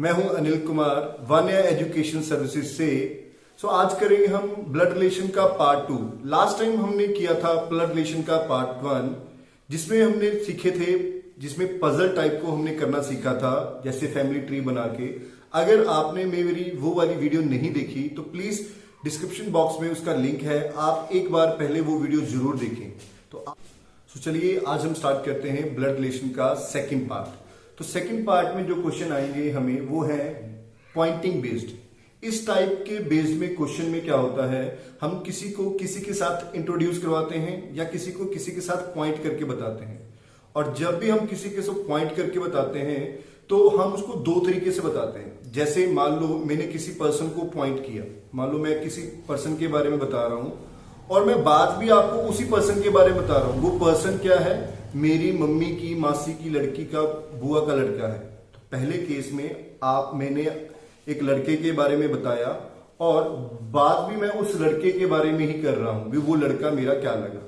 मैं हूं Anil Kumar Vanya education services से। आज करेंगे हम ब्लड रिलेशन का पार्ट 2। लास्ट टाइम हमने किया था ब्लड रिलेशन का पार्ट 1, जिसमें हमने सीखे थे, जिसमें पजल टाइप को हमने करना सीखा था, जैसे फैमिली ट्री बना के। अगर आपने मेरी वो वाली वीडियो नहीं देखी तो प्लीज डिस्क्रिप्शन बॉक्स में उसका लिंक है, आप एक बार पहले वो वीडियो जरूर देखें। तो चलिए आज हम स्टार्ट करते हैं ब्लड रिलेशन का सेकंड पार्ट। तो सेकंड पार्ट में जो क्वेश्चन आएंगे हमें वो है पॉइंटिंग बेस्ड। इस टाइप के बेस्ड में क्वेश्चन में क्या होता है, हम किसी को किसी के साथ इंट्रोड्यूस करवाते हैं या किसी को किसी के साथ पॉइंट करके बताते हैं। और जब भी हम किसी के साथ पॉइंट करके बताते हैं तो हम उसको दो तरीके से बताते हैं। जैसे मान लो मैंने किसी पर्सन को पॉइंट किया, मान लो मैं किसी पर्सन के बारे में बता रहा हूं और मैं बात भी आपको उसी पर्सन के बारे में बता रहा हूं। वो पर्सन क्या है, मेरी मम्मी की मासी की लड़की का बुआ का लड़का है। तो पहले केस में मैंने एक लड़के के बारे में बताया और बात भी मैं उस लड़के के बारे में ही कर रहा हूं, भी वो लड़का मेरा क्या लगा।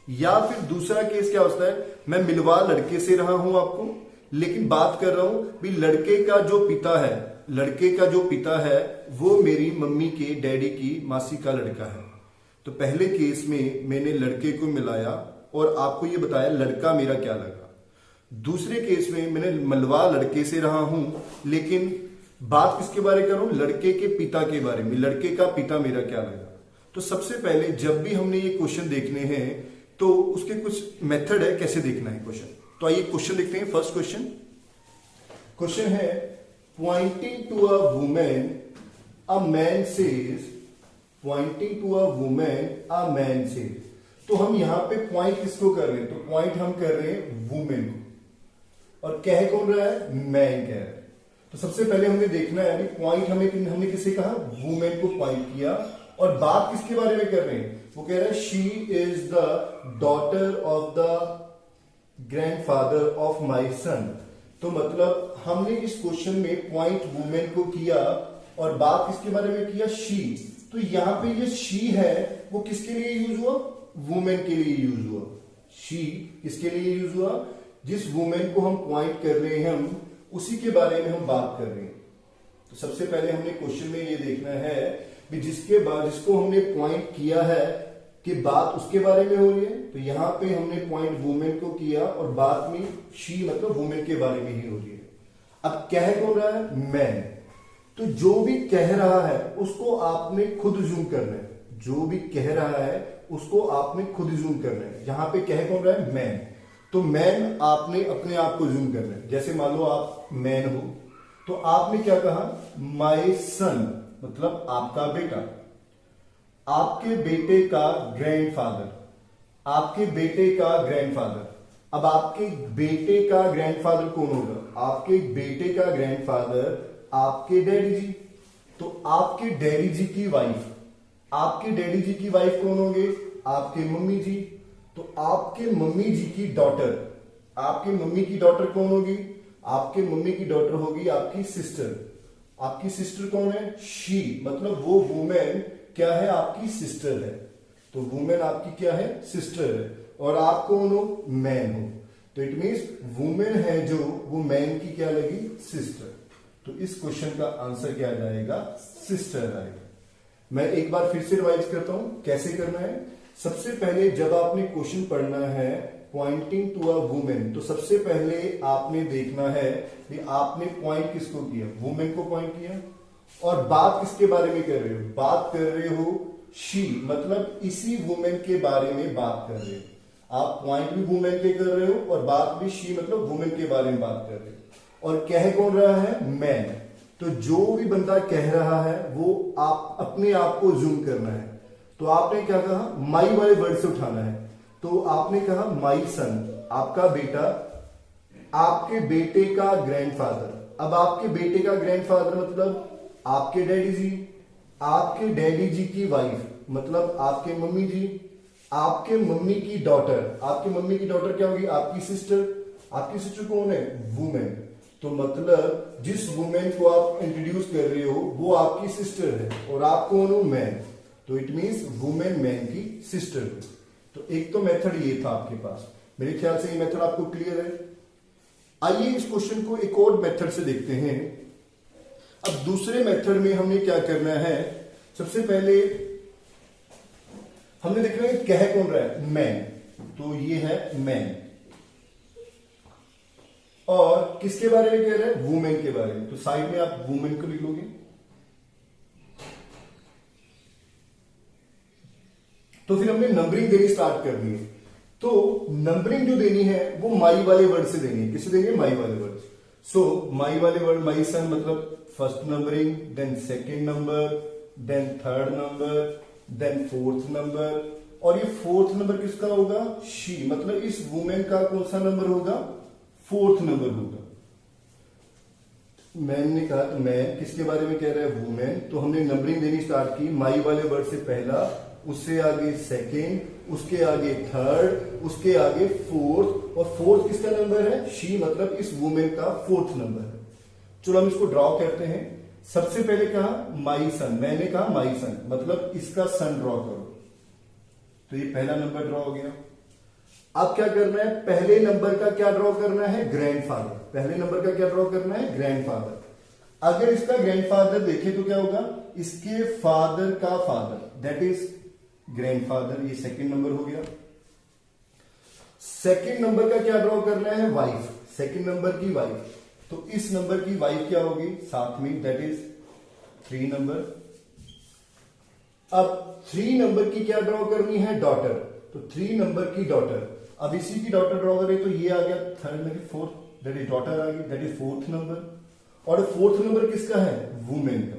या फिर दूसरा केस क्या होता है, मैं मिलवा लड़के से रहा हूं आपको, लेकिन बात कर रहा हूं भी लड़के का जो पिता है, लड़के का जो पिता है वो मेरी मम्मी के डैडी की मासी का लड़का है। तो पहले केस में मैंने लड़के को मिलाया और आपको ये बताया लड़का मेरा क्या लगा। दूसरे केस में मैंने मलवा लड़के से रहा हूं, लेकिन बात किसके बारे में कर रहा हूं, लड़के के पिता के बारे में, लड़के का पिता मेरा क्या लगा। तो सबसे पहले जब भी हमने ये क्वेश्चन देखने हैं तो उसके कुछ मेथड है कैसे देखना है क्वेश्चन। तो आइए क्वेश्चन देखते हैं। फर्स्ट क्वेश्चन है pointing to a women a man says, pointing to a women a man says. तो हम यहां पे पॉइंट किसको कर रहे हैं, तो पॉइंट हम कर रहे हैं वुमेन को, और कह कौन रहा है, मैन कह रहा है। तो सबसे पहले हमने देखना है पॉइंट हमने किसे कहा, वुमेन को पॉइंट किया, और बात किसके बारे में कर रहे हैं, वो कह रहा है she is the daughter of the grandfather of my son. तो मतलब हमने इस क्वेश्चन में पॉइंट वुमेन को किया और बात किसके बारे में किया, शी। तो यहां पे ये शी है वो किसके लिए यूज हुआ, वुमेन के लिए यूज हुआ। शी किसके लिए यूज हुआ, जिस वुमेन को हम पॉइंट कर रहे हैं हम उसी के बारे में हम बात कर रहे हैं। तो सबसे पहले हमने क्वेश्चन में ये देखना है कि जिसको हमने पॉइंट किया है कि बात उसके बारे में हो रही है। तो यहां पे हमने पॉइंट वुमेन को किया और बात में शी मतलब वुमेन के बारे में ही हो रही है। अब कह कौन रहा है, मैन। तो जो भी कह रहा है उसको आपने खुद जूम करना है, जो भी कह रहा है उसको आपने खुद जूम करना है। यहां पे कह कौन रहा है, मैन। तो मैन आपने अपने आप को जूम करना है। जैसे मान लो आप मैन हो तो आपने क्या कहा, माय सन मतलब आपका बेटा, आपके बेटे का ग्रैंडफादर, आपके बेटे का ग्रैंडफादर। अब आपके बेटे का ग्रैंडफादर कौन होगा, आपके बेटे का ग्रैंडफादर आपके डैडी जी। तो आपके डैडी जी की वाइफ, आपके डैडी जी की वाइफ कौन होंगे, आपके मम्मी जी। तो आपके मम्मी जी की डॉटर, आपके मम्मी की डॉटर कौन होगी, आपके मम्मी की डॉटर होगी आपकी सिस्टर। आपकी सिस्टर कौन है, शी मतलब वो वुमेन क्या है, आपकी सिस्टर है। तो वुमेन आपकी क्या है, सिस्टर है, और आप कौन हो, मैन हो। तो इट मीन्स वुमेन है जो वो मैन की क्या लगी, सिस्टर। तो इस क्वेश्चन का आंसर क्या जाएगा, सिस्टर आएगा। मैं एक बार फिर से रिवाइज करता हूं कैसे करना है। सबसे पहले जब आपने क्वेश्चन पढ़ना है पॉइंटिंग टू अ वुमेन, तो सबसे पहले आपने देखना है कि आपने पॉइंट किसको किया, वुमेन को पॉइंट किया, और बात किसके बारे में कर रहे हो, बात कर रहे हो शी मतलब इसी वुमेन के बारे में बात कर रहे हो। आप पॉइंट भी वुमेन के कर रहे हो और बात भी शी मतलब वुमेन के बारे में बात कर रहे हो। और कह कौन रहा है, मैन। तो जो भी बंदा कह रहा है वो आप अपने आप को जूम करना है। तो आपने क्या कहा, माई वाले वर्ड से उठाना है। तो आपने कहा माई सन, आपका बेटा, आपके बेटे का ग्रैंडफादर। अब आपके बेटे का ग्रैंडफादर मतलब आपके डैडी जी, आपके डैडी जी की वाइफ मतलब आपके मम्मी जी, आपके मम्मी की डॉटर, आपके मम्मी की डॉटर क्या होगी, आपकी सिस्टर। आपकी सिस्टर कौन है, वुमेन। तो मतलब जिस वुमेन को आप इंट्रोड्यूस कर रहे हो वो आपकी सिस्टर है और आप कौन हो, मैन। तो इट मीन्स वुमेन मैन की सिस्टर। तो एक तो मेथड ये था आपके पास, मेरे ख्याल से ये मेथड आपको क्लियर है। आइए इस क्वेश्चन को एक और मेथड से देखते हैं। अब दूसरे मेथड में हमने क्या करना है, सबसे पहले हमने देखना है कह कौन रहा है, मैन, तो ये है मैन, और किसके बारे में कह रहे हैं, वुमेन के बारे में, तो साइड में आप वुमेन को लिख लोगे। तो फिर हमने नंबरिंग देनी स्टार्ट कर दी है, तो नंबरिंग जो देनी है वो माई वाले वर्ड से देनी है। किससे देंगे, माई वाले वर्ड। सो माई वाले वर्ड, माई सन मतलब first numbering, then second number, then third number, then fourth number, और ये फोर्थ नंबर किसका होगा, शी, मतलब इस वुमेन का कौन सा नंबर होगा, फोर्थ नंबर होगा। मैन ने कहा, तो मैन किसके बारे में कह रहा है, वुमेन, तो हमने नंबरिंग देनी स्टार्ट की, माई वाले वर्ड से पहला, उससे आगे सेकेंड, उसके आगे थर्ड, उसके आगे फोर्थ, और फोर्थ किसका नंबर है, शी, मतलब इस वुमेन का फोर्थ नंबर है। चलो हम इसको ड्रॉ करते हैं। सबसे पहले कहा माई सन, मैंने कहा माई सन, मतलब इसका सन ड्रॉ करो, तो ये पहला नंबर ड्रॉ हो गया। अब क्या करना है, पहले नंबर का क्या ड्रॉ करना है, ग्रैंडफादर, पहले नंबर का क्या ड्रॉ करना है, ग्रैंडफादर। अगर इसका ग्रैंडफादर देखे तो क्या होगा, इसके फादर का फादर, दैट इज ग्रैंडफादर, ये सेकंड नंबर हो गया। सेकंड नंबर का क्या ड्रॉ करना है, वाइफ, सेकंड नंबर की वाइफ, तो इस नंबर की वाइफ क्या होगी साथ में, दैट इज 3 नंबर। अब 3 नंबर की क्या ड्रॉ करनी है, डॉटर, तो 3 नंबर की डॉटर। अब इसी की डॉटर ड्रॉ करें तो ये आ गया थर्ड में, फोर्थ, दैट इज डॉटर आ गई, दैट इज फोर्थ नंबर। और फोर्थ नंबर किसका है, वुमेन का,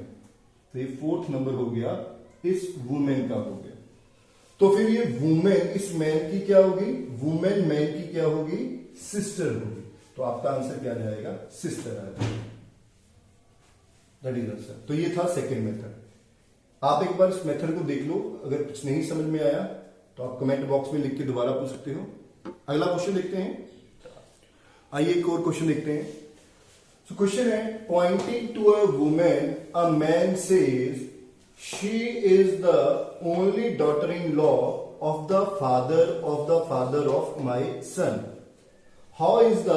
तो ये फोर्थ नंबर हो गया, इस वुमेन का हो गया। तो फिर ये वुमेन इस मैन की क्या होगी, वुमेन मैन की क्या होगी, सिस्टर होगी। तो आपका आंसर क्या जाएगा, सिस्टर आ जाएगा, दैट इज आंसर। तो ये था सेकेंड मेथड। आप एक बार इस मेथड को देख लो, अगर कुछ नहीं समझ में आया तो आप कमेंट बॉक्स में लिख के दोबारा पूछ सकते हो। अगला क्वेश्चन देखते हैं, आइए एक और क्वेश्चन देखते हैं। सो क्वेश्चन है, pointing to a women a man says she is the only daughter in law of the father of my son, how is the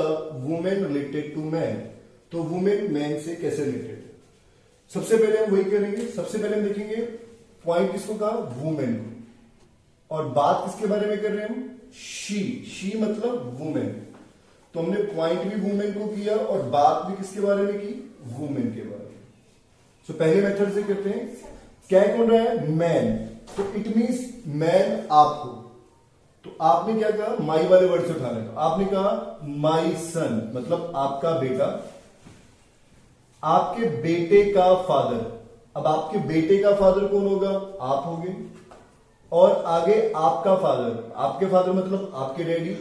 women related to man. तो women man से कैसे related, सबसे पहले हम वही करेंगे। सबसे पहले हम देखेंगे पॉइंट किसको कहा, वुमेन को, और बात किसके बारे में कर रहे हैं हम, शी मतलब वुमेन। तो हमने पॉइंट भी वुमेन को किया और बात भी किसके बारे में की, वुमेन के बारे में। तो पहले मेथड से करते हैं, क्या कौन रहा है, मैन, तो इट मीन्स मैन आप हो, तो आपने क्या कहा, माई वाले वर्ड से उठाना है, तो आपने कहा माई सन, मतलब आपका बेटा, आपके बेटे का फादर। अब आपके बेटे का फादर कौन होगा, आप होगे, और आगे आपका फादर, आपके फादर मतलब आपके डैडी,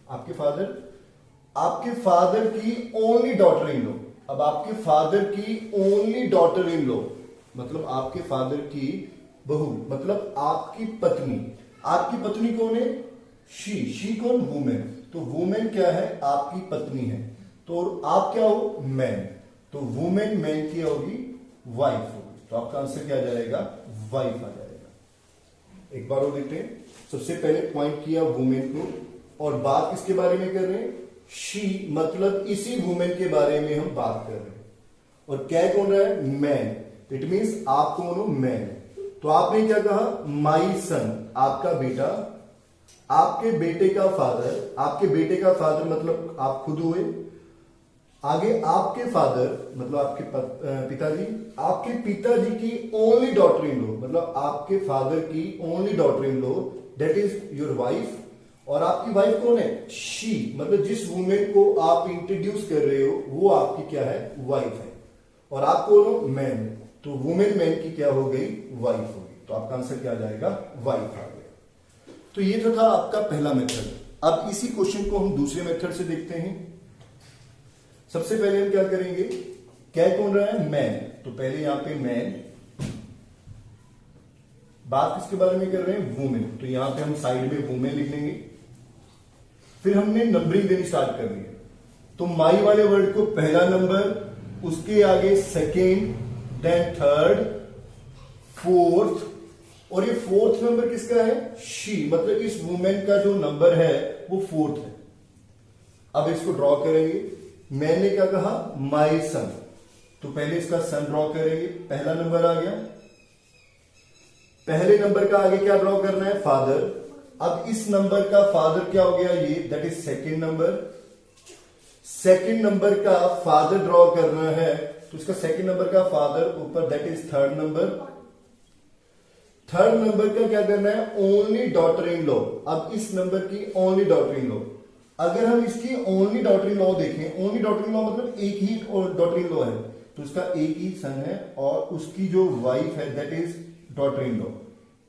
आपके फादर, आपके फादर की ओनली डॉटर इन लॉ। अब आपके फादर की ओनली डॉटर इन लॉ मतलब आपके फादर की बहू, मतलब आपकी पत्नी। आपकी पत्नी कौन है, शी कौन, वुमेन, तो वुमेन क्या है, आपकी पत्नी है, तो आप क्या हो, मैन, तो वुमेन मैन की होगी, वाइफ होगी। तो आपका आंसर क्या जाएगा, वाइफ आ जाएगा। एक बार और देखते हैं। सबसे पहले पॉइंट किया वुमेन को, और बात किसके बारे में कर रहे हैं, शी, मतलब इसी वुमेन के बारे में हम बात कर रहे हैं। और क्या कौन रहा है, मैन, इट मीन्स आप कौन हो, मैन। तो आपने क्या कहा, माई सन, आपका बेटा, आपके बेटे का फादर, आपके बेटे का फादर मतलब आप खुद हुए, आगे आपके फादर मतलब आपके पिताजी, आपके पिताजी की ओनली डॉटर इन लॉ मतलब आपके फादर की only daughter in law, that is your wife. और आपकी वाइफ कौन है, शी, मतलब जिस वुमेन को आप इंट्रोड्यूस कर रहे हो वो आपकी क्या है, वाइफ है, और आप कौन हो, मैन, तो वुमेन मैन की क्या हो गई, वाइफ होगी। तो आपका आंसर क्या जाएगा, वाइफ आ गया। तो ये तो था आपका पहला मेथड। अब इसी क्वेश्चन को हम दूसरे मेथड से देखते हैं। सबसे पहले हम क्या करेंगे, क्या कौन रहा है, मैन, तो पहले यहां पे मैन, बात किसके बारे में कर रहे हैं, वुमेन, तो यहां पे हम साइड में वुमेन लिख लेंगे। फिर हमने नंबरिंग देनी स्टार्ट कर दी, तो माई वाले वर्ड को पहला नंबर, उसके आगे सेकेंड, देन थर्ड, फोर्थ, और ये फोर्थ नंबर किसका है, शी, मतलब इस वुमेन का जो नंबर है वो फोर्थ है। अब इसको ड्रॉ करेंगे। मैंने क्या कहा, माई सन, तो पहले इसका सन ड्रॉ करेंगे, पहला नंबर आ गया। पहले नंबर का आगे क्या ड्रॉ करना है, फादर। अब इस नंबर का फादर क्या हो गया, ये that is second number. Second number का फादर ड्रॉ करना है, तो इसका सेकेंड नंबर का फादर ऊपर, that is third number. Third number का क्या करना है, ओनली डॉटर इन लॉ। अब इस नंबर की ओनली डॉटर इन लॉ, अगर हम इसकी ओनली डॉटर इन लॉ देखें, ओनली डॉटर इन लॉ मतलब एक ही डॉटर इन लॉ है, तो उसका एक ही सन है और उसकी जो वाइफ है that is daughter in law.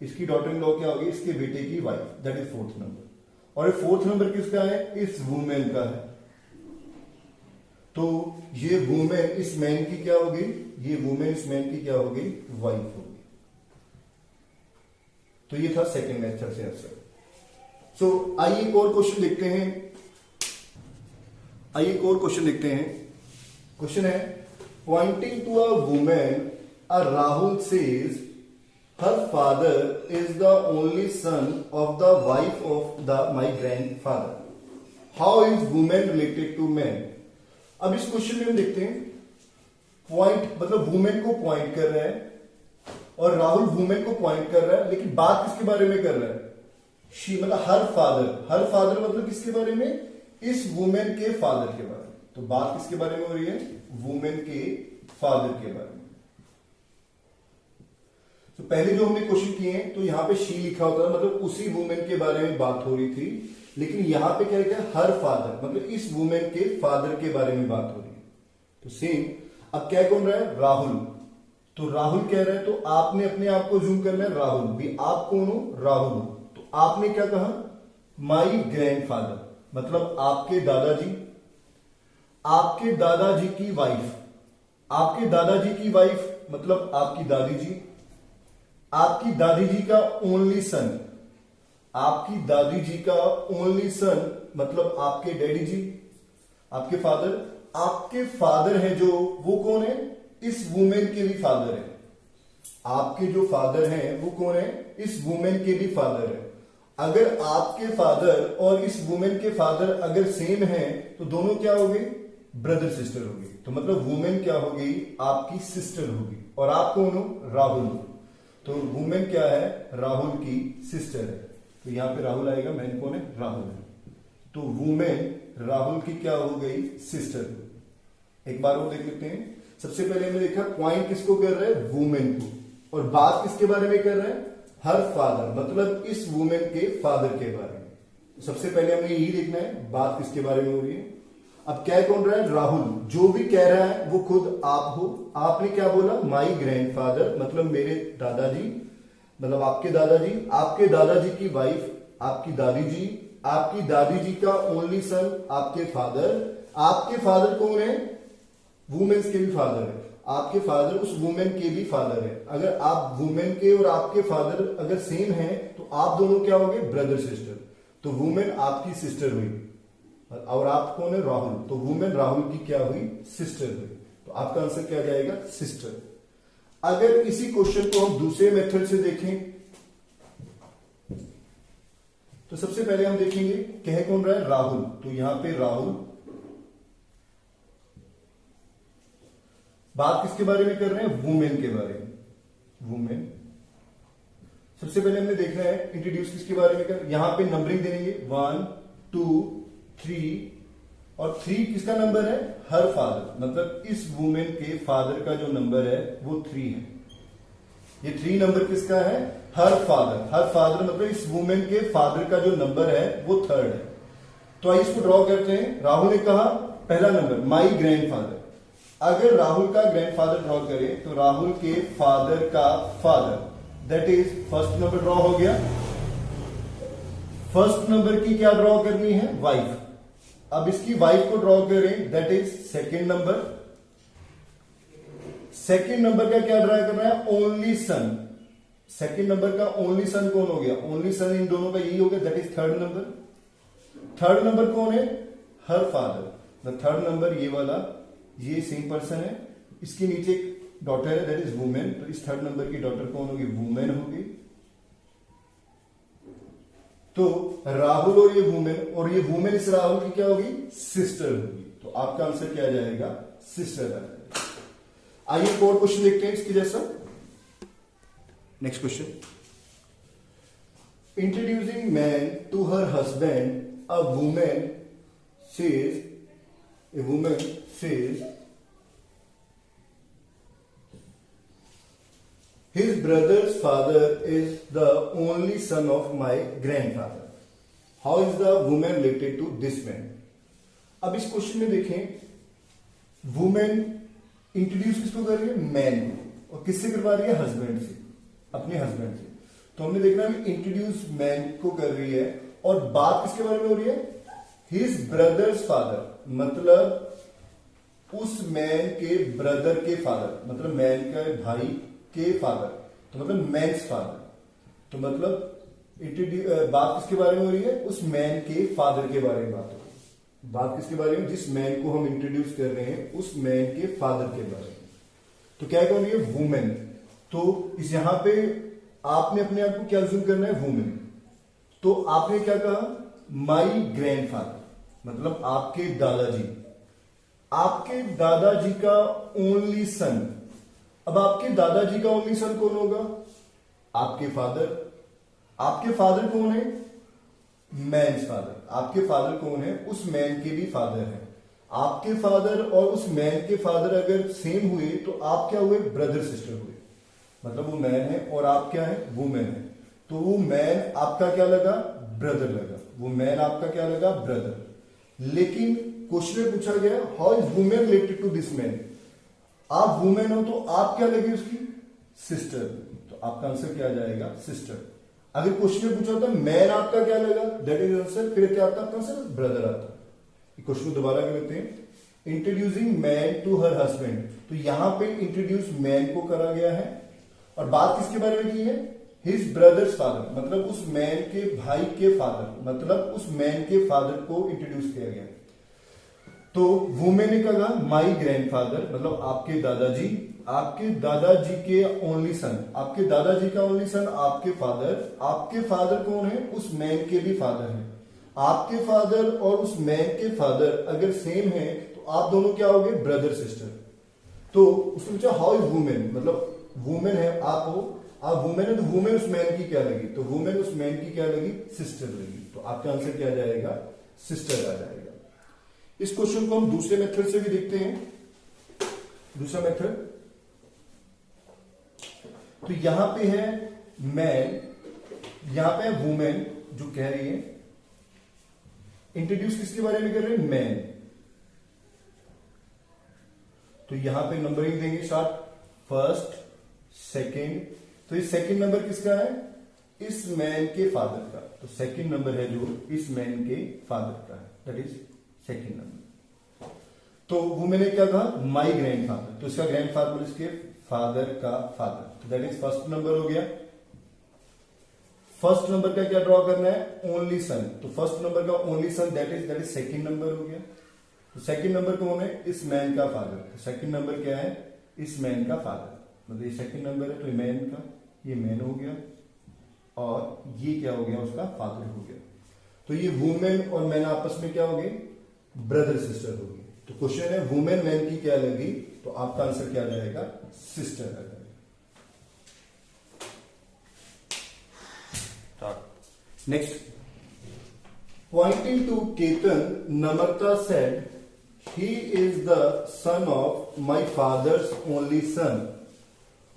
इसकी डॉटर इन लॉ क्या होगी, इसके बेटे की wife, that is fourth number. और ये फोर्थ नंबर किसका है, इस वुमेन का है। तो ये वुमेन इस मैन की क्या होगी, ये वुमेन इस मैन की क्या होगी, वाइफ होगी। तो ये था सेकेंड मेथड से आंसर। सो आइए एक और क्वेश्चन देखते हैं। आइए एक और क्वेश्चन देखते हैं। क्वेश्चन है, pointing to a women, a Rahul says her father is the only son of the wife of my grandfather. How is woman related to man? अब इस क्वेश्चन में हम देखते हैं, पॉइंट मतलब वुमेन को पॉइंट कर रहा है और राहुल वुमेन को पॉइंट कर रहा है, लेकिन बात किसके बारे में कर रहा है, शी मतलब हर फादर मतलब किसके बारे में, इस वुमेन के फादर के बारे में। तो बात किसके बारे में हो रही है, वुमेन के फादर के बारे में। तो पहले जो हमने क्वेश्चन किए हैं, तो यहां पे शी लिखा होता था, मतलब उसी वुमेन के बारे में बात हो रही थी, लेकिन यहां पे क्या लिखा है, हर फादर मतलब इस वुमेन के फादर के बारे में बात हो रही है। तो सेम अब क्या कौन रहा है, राहुल। तो राहुल कह रहा है, तो आपने अपने आप को जूम करना है, राहुल भी, आप कौन हो, राहुल हो। तो आपने क्या कहा, माई ग्रैंडफादर मतलब आपके दादाजी, आपके दादाजी की वाइफ, आपके दादाजी की वाइफ मतलब आपकी दादी जी, आपकी दादी जी का ओनली सन, आपकी दादी जी का ओनली सन मतलब आपके डैडी जी, आपके फादर। आपके फादर है जो, वो कौन है, इस वुमेन के भी फादर है। आपके जो फादर हैं वो कौन है, इस वुमेन के भी फादर है। अगर आपके फादर और इस वुमेन के फादर अगर सेम हैं, तो दोनों क्या हो गए, ब्रदर सिस्टर हो गई। तो मतलब वुमेन क्या हो गई, आपकी सिस्टर होगी, और आप कौन हो, राहुल हो। तो वुमेन क्या है, राहुल की सिस्टर है। तो यहां पे राहुल आएगा, मैन कौन है, राहुल है। तो वुमेन राहुल की क्या हो गई, सिस्टर। एक बार वो देख लेते हैं। सबसे पहले हमने देखा पॉइंट किसको कर रहा है, वुमेन को, और बात किसके बारे में कर रहा है, हर फादर मतलब इस वुमेन के फादर के बारे में। तो सबसे पहले हमें यही देखना है बात किसके बारे में हो रही है। अब क्या कौन रहा है, राहुल। जो भी कह रहा है वो खुद आप हो। आपने क्या बोला, माई ग्रैंडफादर मतलब मेरे दादाजी, मतलब आपके दादाजी, आपके दादाजी की वाइफ आपकी दादी जी, आपकी दादी जी का ओनली सन आपके फादर। आपके फादर कौन है, वुमेन्स के भी फादर है। आपके फादर उस वुमेन के भी फादर है। अगर आप वुमेन के और आपके फादर अगर सेम हैं, तो आप दोनों क्या होंगे, ब्रदर सिस्टर। तो वुमेन आपकी सिस्टर हुई, और आप कौन है, राहुल। तो वुमेन राहुल की क्या हुई, सिस्टर हुई। तो आपका आंसर क्या जाएगा, सिस्टर। अगर इसी क्वेश्चन को हम दूसरे मेथड से देखें, तो सबसे पहले हम देखेंगे कह कौन रहा है, राहुल। तो यहां पे राहुल, बात किसके बारे में कर रहे हैं, वुमेन के बारे में, वुमेन। सबसे पहले हमने देखना है इंट्रोड्यूस किसके बारे में कर, यहां पे नंबरिंग देंगे 1 2 3, और 3 किसका नंबर है, हर फादर मतलब इस वुमेन के फादर का जो नंबर है वो 3 है। ये 3 नंबर किसका है, हर फादर। हर फादर मतलब इस वुमेन के फादर का जो नंबर है वो 3rd है। तो आइए इसको ड्रॉ करते हैं। राहुल ने कहा पहला नंबर माई ग्रैंडफादर। अगर राहुल का ग्रैंडफादर ड्रॉ करें, तो राहुल के फादर का father, that is first number draw हो गया। फर्स्ट नंबर की क्या ड्रॉ करनी है, वाइफ। अब इसकी वाइफ को ड्रॉ करें, that is second number. Second number का क्या ड्रॉ करना है, ओनली सन। सेकेंड नंबर का ओनली सन कौन हो गया, ओनली सन इन दोनों का यही हो गया, that is third number. Third number कौन है, हर फादर। थर्ड नंबर ये वाला, ये सेम पर्सन है, इसके नीचे एक डॉटर है, दैट इज वुमेन। तो इस थर्ड नंबर की डॉटर कौन होगी, वुमेन होगी। तो राहुल और ये वुमेन इस राहुल की क्या होगी, सिस्टर होगी। तो आपका आंसर क्या आ जाएगा, सिस्टर आ जाएगा। आइए एक और क्वेश्चन देखते हैं इसके जैसा। Next question, introducing man to her husband, a women says his brother's father is the only son of my grandfather. How is the woman related to this man? अब इस क्वेश्चन में देखें, वुमेन इंट्रोड्यूस किसको कर रही है? Man को। और किससे करवा रही है? हस्बैंड से, अपने हस्बैंड से। तो हमने देखना है इंट्रोड्यूस मैन को कर रही है, और बात किसके बारे में हो रही है? हिज ब्रदर्स फादर, मतलब उस मैन के ब्रदर के फादर, मतलब मैन के भाई के फादर, तो मतलब मैन्स फादर। तो मतलब बात किसके बारे में हो रही है? उस मैन के फादर के बारे में बात हो रही है। बात किसके बारे में? जिस मैन को हम इंट्रोड्यूस कर रहे हैं उस मैन के फादर के बारे में। तो क्या कौन है? वुमेन। तो इस यहां पे आपने अपने आप को क्या जूम करना है? वुमेन। तो आपने क्या कहा? माई ग्रैंडफादर, मतलब आपके दादाजी, आपके दादाजी का ओनली सन। अब आपके दादाजी का ओनली सन कौन होगा? आपके फादर। आपके फादर कौन है? Mains father. आपके फादर कौन है? उस मैन के भी फादर है। आपके फादर और उस मैन के फादर अगर सेम हुए तो आप क्या हुए? ब्रदर सिस्टर हुए। मतलब वो मैन है और आप क्या है? वुमेन है। तो वो मैन आपका क्या लगा? ब्रदर लगा। वो मैन आपका क्या लगा? ब्रदर। लेकिन क्वेश्चन में पूछा गया how is women related to this man. आप वुमेन हो तो आप क्या लगे? उसकी सिस्टर। तो आपका आंसर क्या आ जाएगा? सिस्टर। अगर क्वेश्चन में पूछा होता मैन आपका क्या लगा? That is answer. फिर क्या आता? आपका आंसर ब्रदर आता। क्वेश्चन को दोबारा कर लेते हैं। Introducing man to her husband, तो यहां पे इंट्रोड्यूस मैन को करा गया है, और बात किसके बारे में की है? हिज ब्रदर्स फादर, मतलब उस मैन के भाई के फादर, मतलब उस मैन के फादर को इंट्रोड्यूस किया गया। तो वुमेन ने कहा माई ग्रैंडफादर, मतलब आपके दादाजी, आपके दादाजी के ओनली सन, आपके दादाजी का ओनली सन आपके फादर। आपके फादर कौन है? उस मैन के भी फादर है। आपके फादर और उस मैन के फादर अगर सेम है तो आप दोनों क्या हो गए? Brother sister. तो उसने पूछा हाउ इज वुमेन, मतलब वुमेन है, आप हो, आप वुमेन है, तो वुमेन उस मैन की क्या लगी? तो वुमेन उस मैन की क्या लगी? सिस्टर लगी। तो आपका आंसर क्या जाएगा? सिस्टर आ जाएगा। इस क्वेश्चन को हम दूसरे मेथड से भी देखते हैं। दूसरा मेथड, तो यहां पे है मैन, यहां पे है वुमेन जो कह रही है, इंट्रोड्यूस किसके बारे में कर रहे हैं? मैन। तो यहां पे नंबरिंग देंगे स्टार्ट, फर्स्ट, सेकंड। तो ये सेकंड नंबर किसका है? इस मैन के फादर का। तो सेकंड नंबर है जो इस मैन के फादर का है, दैट इज सेकंड नंबर। तो वो मैंने क्या कहा? माई ग्रैंडफादर। तो इसका ग्रैंडफादर इसके फादर का father, that is first number हो गया। फर्स्ट नंबर का क्या ड्रॉ करना है? Only son. तो फर्स्ट नंबर का only son that is second number हो गया। तो सेकंड नंबर कौन है? इस मैन का फादर। तो सेकंड नंबर क्या है? इस मैन का फादर, मतलब ये सेकंड नंबर है तो ये मैन का, ये मैन हो गया, और ये क्या हो गया? उसका फादर हो गया। तो ये वुमेन और मैन आपस में क्या हो गए? ब्रदर सिस्टर हो गए। तो क्वेश्चन है वुमेन मैन की क्या लगी? तो आपका आंसर क्या जाएगा? सिस्टर आ जाएगा। Next, pointing to Ketan, Namrata said he is the son of my father's only son.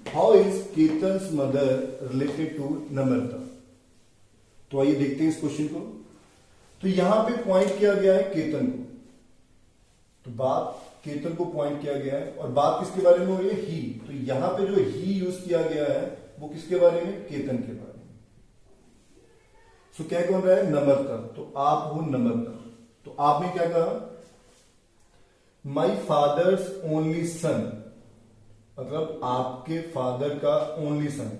How is केतन's mother related to नम्रता? तो आइए देखते हैं इस क्वेश्चन को। तो यहां पे पॉइंट किया गया है केतन को, तो बात केतन को पॉइंट किया गया है, और बात किसके बारे में हो रही है? ही। तो यहां पे जो ही यूज किया गया है वो किसके बारे में? केतन के बारे में। सो क्या कौन रहा है? नम्रता। तो आप हो नम्रता। तो आपने क्या कहा? माई फादर्स ओनली सन, मतलब आपके फादर का ओनली सन।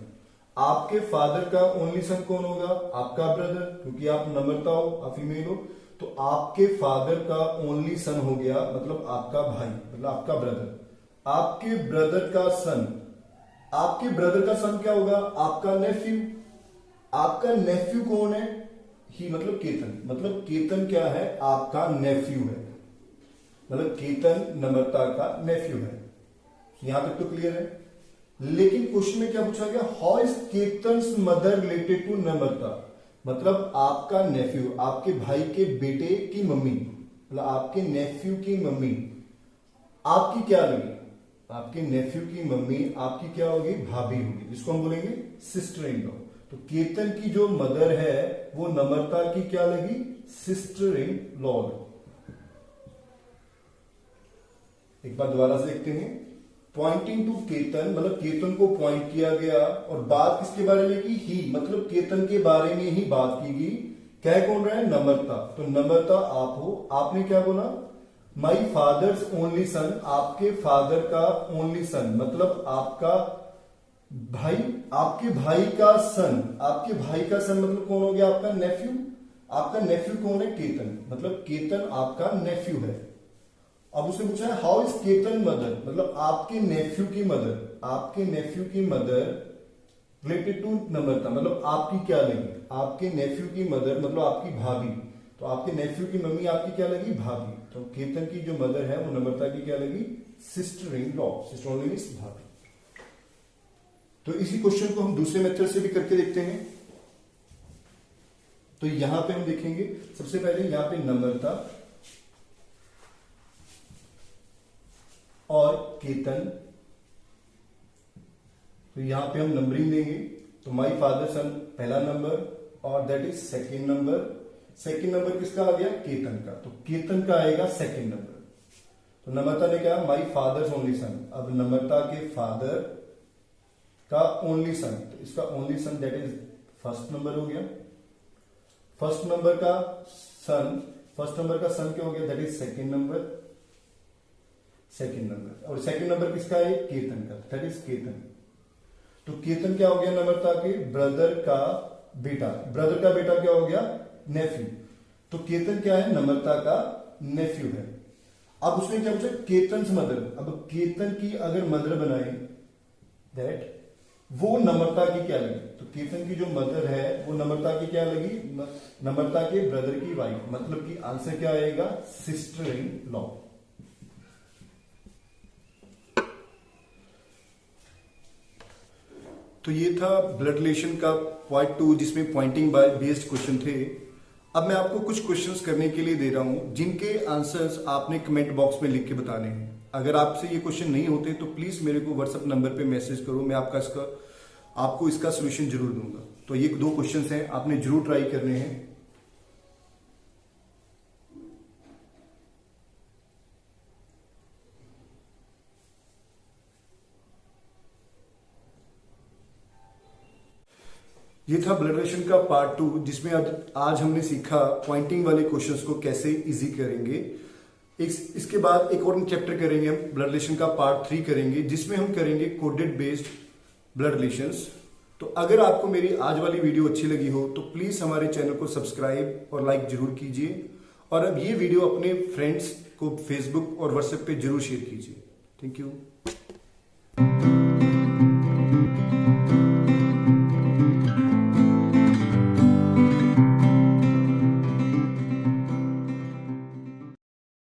आपके फादर का ओनली सन कौन होगा? आपका ब्रदर, क्योंकि आप नम्रता हो, आप फीमेल हो। तो आपके फादर का ओनली सन हो गया, मतलब आपका भाई, मतलब आपका ब्रदर। आपके ब्रदर का सन, आपके ब्रदर का सन क्या होगा? आपका नेफ्यू। आपका नेफ्यू कौन है? ही, मतलब केतन। मतलब केतन क्या है? आपका नेफ्यू है, मतलब केतन नम्रता का नेफ्यू है। यहां तक तो क्लियर है। लेकिन क्वेश्चन में क्या पूछा गया, how is Ketan's mother related to Namrata, मतलब आपका नेफ्यू, आपके भाई के बेटे की मम्मी, मतलब आपके नेफ्यू की मम्मी आपकी क्या लगी, आपके नेफ्यू की मम्मी आपकी क्या होगी, भाभी होगी, जिसको हम बोलेंगे सिस्टर इन लॉ। तो केतन की जो मदर है वो नम्रता की क्या लगी, सिस्टर इन लॉ। एक बार दोबारा से देखते हैं, पॉइंटिंग टू केतन, मतलब केतन को पॉइंट किया गया और बात किसके बारे में की, ही, मतलब केतन के बारे में ही बात की गई। कह कौन रहा है, नम्रता। तो नम्रता आप हो, आपने क्या बोला, माई फादर्स ओनली सन, आपके फादर का ओनली सन, मतलब आपका भाई, आपके भाई का सन, आपके भाई का सन मतलब कौन हो गया, आपका नेफ्यू। आपका नेफ्यू कौन है, केतन, मतलब केतन आपका नेफ्यू है। अब उसने पूछा है हाउ इज केतन मदर, मतलब आपके नेफ्यू की मदर, आपके नेफ्यू की मदर रिलेटेड टू नम्रता, मतलब आपकी क्या लगी, आपके नेफ्यू की मदर मतलब आपकी भाभी। तो आपके नेफ्यू की मम्मी आपकी क्या लगी, भाभी। तो केतन की जो मदर है वो नम्रता की क्या लगी, sister in law, sister in law means भाभी। तो इसी क्वेश्चन को हम दूसरे मेथड से भी करके देखते हैं। तो यहां पे हम देखेंगे, सबसे पहले यहां पे नम्रता और केतन, तो यहां पे हम नंबरिंग देंगे। तो माई फादर सन पहला नंबर और that is second number. Second number किसका आ गया, केतन का, तो केतन का आएगा सेकेंड नंबर। तो नम्रता ने क्या, माई फादर्स ओनली सन, अब नम्रता के फादर का ओनली सन, तो इसका only son that is first number हो गया। फर्स्ट नंबर का सन, फर्स्ट नंबर का सन क्या हो गया, that is second number, second number. और सेकेंड नंबर किसका है, केतन का, दैट इज केतन। तो केतन क्या हो गया, नम्रता के ब्रदर का बेटा, ब्रदर का बेटा क्या हो गया, नेफ्यू। तो केतन क्या है, नम्रता का नेफ्यू है। अब उसने क्या पूछा, केतन मदर, अब केतन की अगर मदर बनाए दैट वो नम्रता की क्या लगी, तो केतन की जो मदर है वो नम्रता की क्या लगी, नम्रता के ब्रदर की वाइफ, मतलब कि आंसर क्या आएगा, सिस्टर इन लॉ। तो ये था ब्लड रिलेशन का पार्ट 2, जिसमें पॉइंटिंग बाय बेस्ड क्वेश्चन थे। अब मैं आपको कुछ क्वेश्चंस करने के लिए दे रहा हूं, जिनके आंसर्स आपने कमेंट बॉक्स में लिख के बताने हैं। अगर आपसे ये क्वेश्चन नहीं होते तो प्लीज मेरे को व्हाट्सएप नंबर पे मैसेज करो, मैं आपको इसका सोल्यूशन जरूर दूंगा। तो ये 2 क्वेश्चंस हैं, आपने जरूर ट्राई करने हैं। ये था ब्लड रिलेशन का पार्ट 2, जिसमें आज हमने सीखा पॉइंटिंग वाले क्वेश्चंस को कैसे इजी करेंगे। इसके बाद एक और चैप्टर करेंगे हम, ब्लड रिलेशन का पार्ट 3 करेंगे, जिसमें हम करेंगे कोडेड बेस्ड ब्लड रिलेशंस। तो अगर आपको मेरी आज वाली वीडियो अच्छी लगी हो तो प्लीज हमारे चैनल को सब्सक्राइब और लाइक जरूर कीजिए, और अब ये वीडियो अपने फ्रेंड्स को फेसबुक और व्हाट्सएप पे जरूर शेयर कीजिए। Thank you.